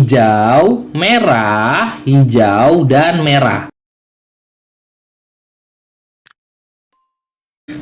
hijau, merah, hijau, dan merah.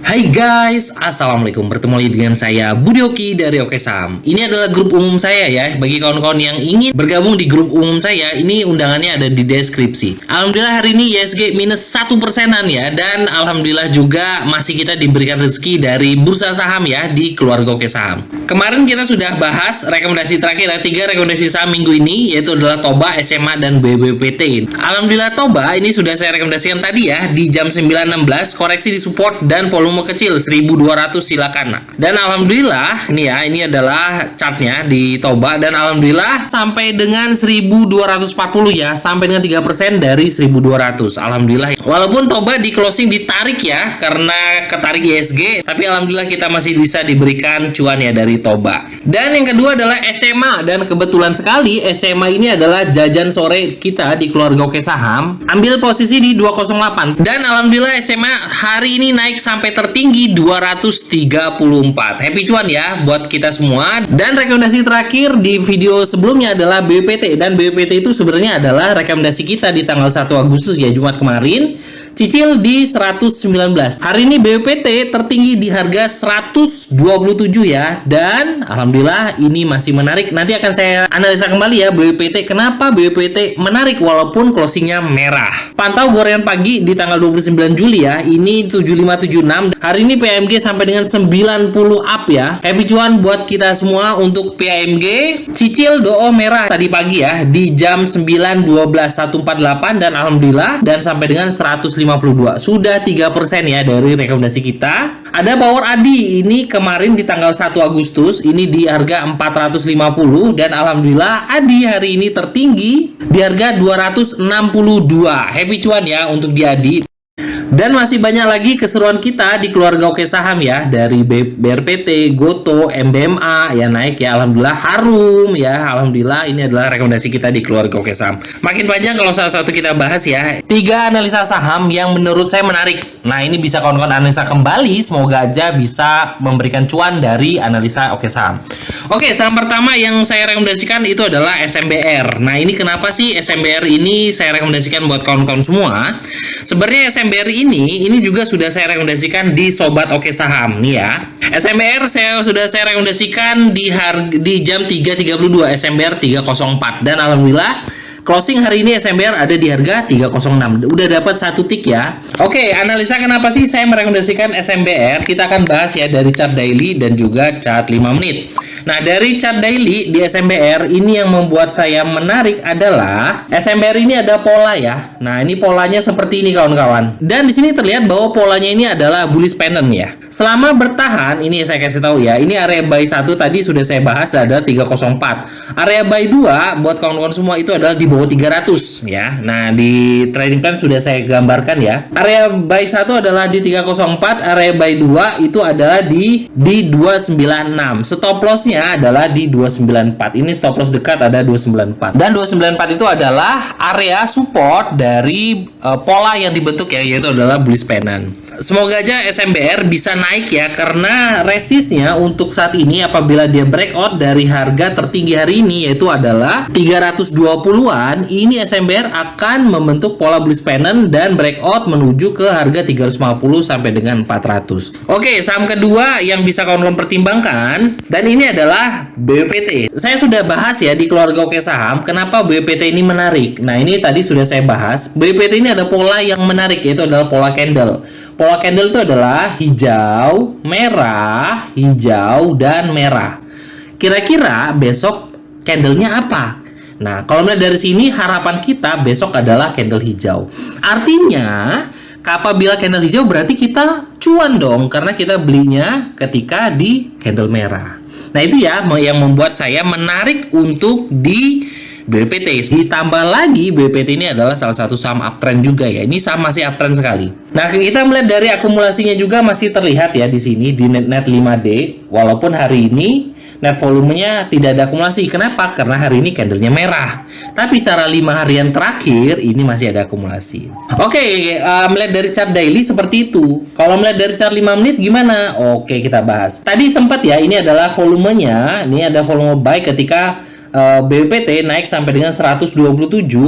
Hai guys, assalamualaikum. Bertemu lagi dengan saya Budi Oki dari Oke Saham. Ini adalah grup umum saya ya. Bagi kawan-kawan yang ingin bergabung di grup umum saya, ini undangannya ada di deskripsi. Alhamdulillah hari ini ISG minus 1%-an ya. Dan alhamdulillah juga masih kita diberikan rezeki dari bursa saham ya di keluarga Oke Saham. Kemarin kita sudah bahas rekomendasi terakhir ya, 3 rekomendasi saham minggu ini, yaitu adalah Toba, SMA, dan BBPT. Alhamdulillah Toba ini sudah saya rekomendasikan tadi ya di jam 9.16, koreksi di support dan volume kecil 1200 silakan. Dan alhamdulillah nih ya, ini adalah chartnya di Toba dan alhamdulillah sampai dengan 1240 ya, sampai dengan 3% dari 1200. Alhamdulillah. Walaupun Toba di closing ditarik ya karena ketarik ISG, tapi alhamdulillah kita masih bisa diberikan cuan ya dari Toba. Dan yang kedua adalah SMA, dan kebetulan sekali SMA ini adalah jajan sore kita di keluarga Oke Saham. Ambil posisi di 208 dan alhamdulillah SMA hari ini naik sampai tertinggi 234. Happy cuan ya buat kita semua. Dan rekomendasi terakhir di video sebelumnya adalah BPT, dan BPT itu sebenarnya adalah rekomendasi kita di tanggal 1 Agustus ya, Jumat kemarin. Cicil di 119. Hari ini BPT tertinggi di harga 127 ya. Dan alhamdulillah ini masih menarik. Nanti akan saya analisa kembali ya BPT. Kenapa BPT menarik walaupun closingnya merah. Pantau gorengan pagi di tanggal 29 Juli ya. Ini 7576. Hari ini PMG sampai dengan 90 up ya. Happy cuan buat kita semua untuk PMG. Cicil DOO merah tadi pagi ya di jam 9.12 148 dan alhamdulillah dan sampai dengan 152. Sudah 3% ya dari rekomendasi kita. Ada Power Adi ini kemarin di tanggal 1 Agustus ini di harga 450 dan alhamdulillah Adi hari ini tertinggi di harga 262. Happy cuan ya untuk di Adi. Dan masih banyak lagi keseruan kita di keluarga Oke Saham ya, dari BRPT, Goto, MBMA ya naik ya, alhamdulillah. Harum ya, alhamdulillah. Ini adalah rekomendasi kita di keluarga Oke Saham. Makin panjang kalau salah satu kita bahas ya. 3 analisa saham yang menurut saya menarik. Nah ini bisa kawan-kawan analisa kembali, semoga aja bisa memberikan cuan dari analisa Oke Saham. Oke, saham pertama yang saya rekomendasikan itu adalah SMBR. Nah ini kenapa sih SMBR ini saya rekomendasikan buat kawan-kawan semua? Sebenarnya SMBR ini juga sudah saya rekomendasikan di Sobat Oke Saham nih ya. SMBR sudah saya rekomendasikan di jam 3.32, SMBR 304 dan alhamdulillah closing hari ini SMBR ada di harga 306. Udah dapat 1 tik ya. Oke, analisa kenapa sih saya merekomendasikan SMBR? Kita akan bahas ya dari chart daily dan juga chart 5 menit. Nah, dari chart daily di SMBR ini yang membuat saya menarik adalah SMBR ini ada pola ya. Nah, ini polanya seperti ini kawan-kawan. Dan di sini terlihat bahwa polanya ini adalah bullish pendant ya. Selama bertahan, ini saya kasih tahu ya. Ini area buy 1 tadi sudah saya bahas ada 304. Area buy 2 buat kawan-kawan semua itu adalah di bawah 300 ya. Nah, di trading plan sudah saya gambarkan ya. Area buy 1 adalah di 304, area buy 2 itu adalah di 296. Stop lossnya adalah di 294. Ini stop loss dekat ada 294. Dan 294 itu adalah area support dari pola yang dibentuk ya, yaitu adalah bullish pendant. Semoga aja SMBR bisa naik ya, karena resistnya untuk saat ini apabila dia breakout dari harga tertinggi hari ini yaitu adalah 320-an, ini SMBR akan membentuk pola bullish pendant dan breakout menuju ke harga 350 sampai dengan 400. Oke, saham kedua yang bisa kawan-kawan pertimbangkan dan ini adalah BPT. Saya sudah bahas ya di keluarga Oke Saham kenapa BPT ini menarik. Nah, ini tadi sudah saya bahas. BPT ini ada pola yang menarik, yaitu adalah pola candle. Pola candle itu adalah hijau, merah, hijau, dan merah. Kira-kira besok candlenya apa? Nah, kalau melihat dari sini harapan kita besok adalah candle hijau. Artinya, apabila candle hijau berarti kita cuan dong, karena kita belinya ketika di candle merah. Nah, itu ya yang membuat saya menarik untuk di BPT. Ditambah lagi BPT ini adalah salah satu saham uptrend juga ya. Ini saham masih uptrend sekali. Nah, kita melihat dari akumulasinya juga masih terlihat ya di sini di net 5D. Walaupun hari ini net volumenya tidak ada akumulasi. Kenapa? Karena hari ini candlenya merah. Tapi secara 5 harian terakhir ini masih ada akumulasi. Oke, melihat dari chart daily seperti itu. Kalau melihat dari chart 5 menit gimana? Oke, kita bahas. Tadi sempat ya, ini adalah volumenya. Ini ada volume buy ketika BPT naik sampai dengan 127,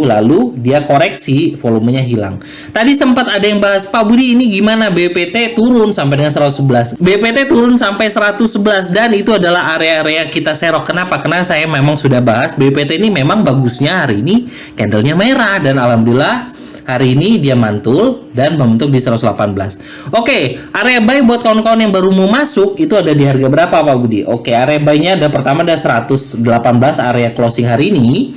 lalu dia koreksi, volumenya hilang. Tadi sempat ada yang bahas, Pak Budi ini gimana BPT turun sampai dengan 111. BPT turun sampai 111 dan itu adalah area-area kita serok. Kenapa? Karena saya memang sudah bahas BPT ini memang bagusnya hari ini candlenya merah dan alhamdulillah hari ini dia mantul dan membentuk di 118. Oke, area buy buat kawan-kawan yang baru mau masuk itu ada di harga berapa Pak Budi? Oke, area buy-nya ada pertama ada 118 area closing hari ini.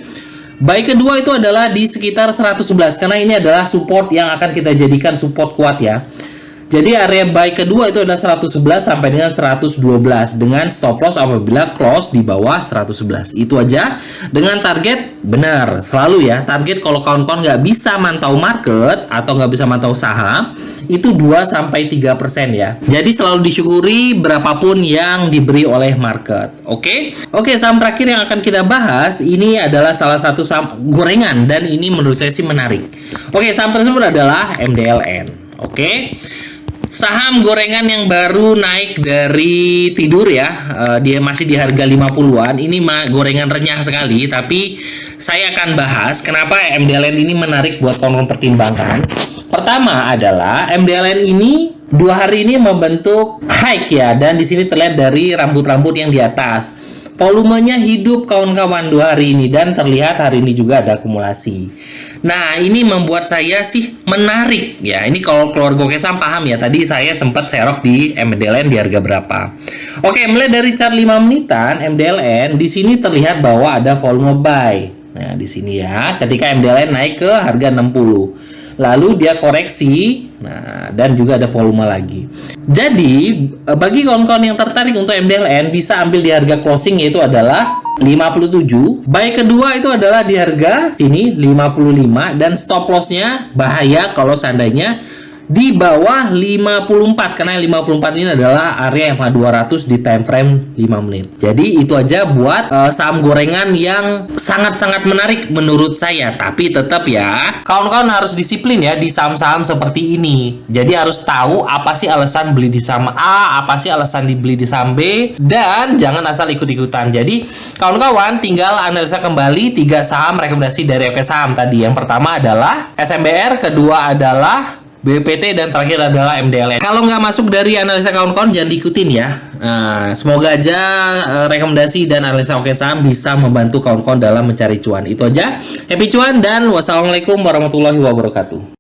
Buy kedua itu adalah di sekitar 111 karena ini adalah support yang akan kita jadikan support kuat ya. Jadi area buy kedua itu adalah 111 sampai dengan 112 dengan stop loss apabila close di bawah 111. Itu aja. Dengan target benar selalu ya. Target kalau kawan-kawan nggak bisa mantau market atau nggak bisa mantau saham itu 2 sampai 3% ya. Jadi selalu disyukuri berapapun yang diberi oleh market. Oke, saham terakhir yang akan kita bahas ini adalah salah satu saham gorengan dan ini menurut saya sih menarik. Oke, saham tersebut adalah MDLN. Oke. Saham gorengan yang baru naik dari tidur ya, dia masih di harga 50-an. Ini gorengan renyah sekali, tapi saya akan bahas kenapa MDLN ini menarik buat kawan-kawan pertimbangkan. Pertama adalah MDLN ini 2 hari ini membentuk high ya, dan di sini terlihat dari rambut-rambut yang di atas. Volumenya hidup kawan-kawan 2 hari ini dan terlihat hari ini juga ada akumulasi. Nah, ini membuat saya sih menarik ya. Ini kalau keluarga Oke Saham paham ya. Tadi saya sempat serok di MDLN di harga berapa. Oke, mulai dari chart 5 menitan MDLN di sini terlihat bahwa ada volume buy. Nah, di sini ya, ketika MDLN naik ke harga 60. Lalu dia koreksi, nah dan juga ada volume lagi. Jadi bagi kawan-kawan yang tertarik untuk MDLN bisa ambil di harga closing yaitu adalah 57. Buy kedua itu adalah di harga sini 55 dan stop lossnya bahaya kalau seandainya di bawah 54 karena 54 ini adalah area MA 200 di time frame 5 menit. Jadi itu aja buat saham gorengan yang sangat-sangat menarik menurut saya. Tapi tetap ya, kawan-kawan harus disiplin ya di saham-saham seperti ini. Jadi harus tahu apa sih alasan beli di saham A, apa sih alasan dibeli di saham B, dan jangan asal ikut-ikutan. Jadi kawan-kawan tinggal analisa kembali 3 saham rekomendasi dari Oke Saham tadi. Yang pertama adalah SMBR, kedua adalah BPT, dan terakhir adalah MDLN. Kalau nggak masuk dari analisa kawan-kawan jangan diikutin ya. Nah, semoga aja rekomendasi dan analisa Oke Saham bisa membantu kawan-kawan dalam mencari cuan. Itu aja. Happy cuan dan wassalamualaikum warahmatullahi wabarakatuh.